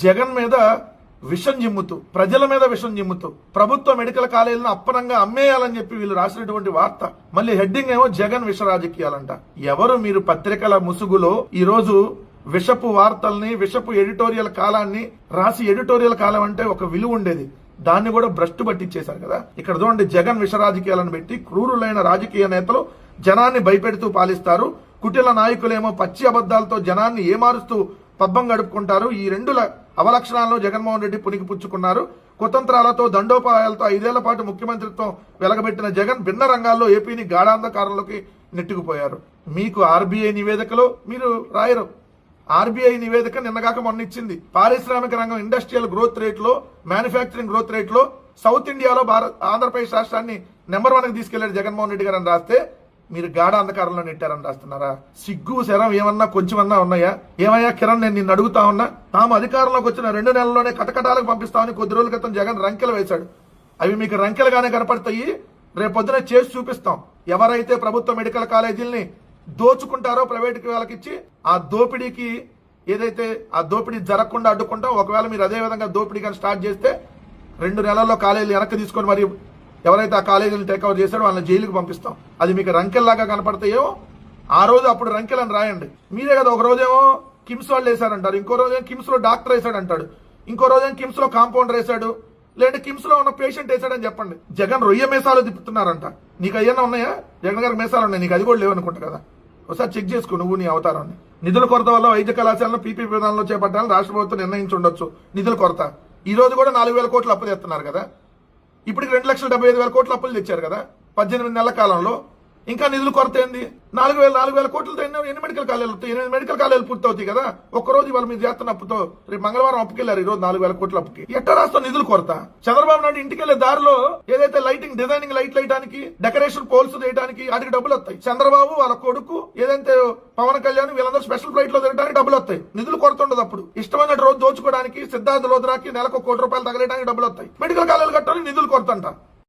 జగన్ మీద విషం జిమ్ముతూ, ప్రజల మీద విషం జిమ్ముతూ ప్రభుత్వ మెడికల్ కాలేజీలను అప్పనంగా అమ్మేయాలని చెప్పి వీళ్ళు రాసినటువంటి వార్త. మళ్ళీ హెడ్డింగ్ ఏమో జగన్ విష రాజకీయాలంట. ఎవరు మీరు పత్రికల ముసుగులో ఈ రోజు విషపు వార్తల్ని, విషపు ఎడిటోరియల్ కాలాన్ని రాసి, ఎడిటోరియల్ కాలం అంటే ఒక విలువ ఉండేది, దాన్ని కూడా భ్రష్టు పట్టించేశారు కదా. ఇక్కడ చూడండి, జగన్ విష రాజకీయాలను పెట్టి క్రూరులైన రాజకీయ నేతలు జనాన్ని భయపెడుతూ పాలిస్తారు, కుటిల నాయకులేమో పచ్చి అబద్దాలతో జనాన్ని ఏమారుస్తూ పబ్బం గడుపుకుంటారు. ఈ రెండు అవలక్షణాలను జగన్మోహన్ రెడ్డి పునికి పుచ్చుకున్నారు. కుతంత్రాలతో, దండోపాయాలతో 5 ఏళ్ల పాటు ముఖ్యమంత్రిత్వం వెలగబెట్టిన జగన్ భిన్న రంగాల్లో ఏపీని గాఢాంధకారంలోకి నెట్టుకుపోయారు. మీకు ఆర్బీఐ నివేదికలో మీరు రాయరు. ఆర్బీఐ నివేదిక నిన్నగాక మొన్న ఇచ్చింది. పారిశ్రామిక రంగం ఇండస్ట్రియల్ గ్రోత్ రేట్ లో, మ్యానుఫ్యాక్చరింగ్ గ్రోత్ రేట్ లో సౌత్ ఇండియాలో ఆంధ్రప్రదేశ్ రాష్ట్రాన్ని నెంబర్ 1కి తీసుకెళ్లారు జగన్మోహన్ రెడ్డి గారు అని రాస్తే మీరు గాఢ అంధకారంలో నెట్టారని రాస్తున్నారా? సిగ్గు శరం ఏమన్నా కొంచెమన్నా ఉన్నాయా? ఏమయ్యా కిరణ్, నేను నిన్ను అడుగుతా ఉన్నా. తాము అధికారంలోకి వచ్చిన 2 నెలల్లోనే కటకటాలకు పంపిస్తామని కొద్ది రోజుల క్రితం జగన్ రంకెలు వేశాడు. అవి మీకు రంకెలుగానే కనపడతాయి, రేపొద్దున చేసి చూపిస్తాం. ఎవరైతే ప్రభుత్వ మెడికల్ కాలేజీల్ని దోచుకుంటారో ప్రైవేట్కి వాళ్ళకిచ్చి, ఆ దోపిడీకి ఏదైతే ఆ దోపిడీ జరగకుండా అడ్డుకుంటాం. ఒకవేళ మీరు అదే విధంగా దోపిడీ కానీ స్టార్ట్ చేస్తే 2 నెలల్లో కాలేజీలు వెనక్కి తీసుకొని మరి ఎవరైతే ఆ కాలేజీని టేక్ఓవర్ చేశారో వాళ్ళని జైలుకి పంపిస్తాం. అది మీకు రంకెల్లాగా కనపడతాయో ఆ రోజు అప్పుడు రంకెలని రాయండి. మీరే కదా ఒక రోజేమో కిమ్స్ వాళ్ళు వేశారంటారు, ఇంకో రోజేమో కిమ్స్ లో డాక్టర్ వేశాడు అంటాడు, ఇంకో రోజేమో కిమ్స్ లో కాంపౌండర్ వేశాడు, లేదంటే కిమ్స్ లో ఉన్న పేషెంట్ వేశాడని చెప్పండి. జగన్ రొయ్య మేసాలు తిప్పుతున్నారంట. నీకు అయ్యన్నా ఉన్నాయా? జగన్ గారికి మేసాలు ఉన్నాయి, నీకు అది కూడా లేవనుకుంటా కదా. ఒకసారి చెక్ చేసుకో నువ్వు నీ అవతారాన్ని. నిధుల కొరత వల్ల వైద్య కళాశాలను పీపీపీ విధానంలో చేపట్టాలని రాష్ట్ర ప్రభుత్వం నిర్ణయించి ఉండొచ్చు. నిధుల కొరత ఈ రోజు కూడా 4,000 కోట్లు అప్పు తెస్తున్నారు కదా. ఇప్పటికి 2,75,000 కోట్లు అప్పులు తెచ్చారు కదా 18 నెలల కాలంలో. ఇంకా నిధుల కొరత ఏంది? 4,000 కోట్లతో ఎన్ని మెడికల్ కాలేజీలు వస్తాయి? 8 మెడికల్ కాలేజీలు పూర్తవుతాయి కదా ఒక్కరోజు. ఇవాళ మీరు చేస్తున్న అప్పుతో రేపు మంగళవారం అప్పుకెళ్లారు. ఈ రోజు 4,000 కోట్ల అప్పుకి ఎట్ట రాస్తాం నిధుల కొరత? చంద్రబాబు నాయుడు ఇంటికి వెళ్లే దారిలో ఏదైతే లైటింగ్, డిజైనింగ్ లైట్లు వేయడానికి, డెకరేషన్ పోల్స్ వేయడానికి వాటికి డబ్బులు వస్తాయి. చంద్రబాబు వాళ్ళ కొడుకు ఏదైతే పవన్ కళ్యాణ్ వీళ్ళందరూ స్పెషల్ ఫ్లైట్ లో తిరగడానికి డబ్బులు వస్తాయి. నిధులు కొరత ఉండదు. అప్పుడు ఇష్టమైన రోజు దోచుకోవడానికి సిద్ధార్థ లోద్రాకి నెలకు 1 కోటి రూపాయలు తగలేయడానికి డబ్బులు వస్తాయి. మెడికల్ కాలేజీలు కట్టాలని నిధులు కొరత అంట.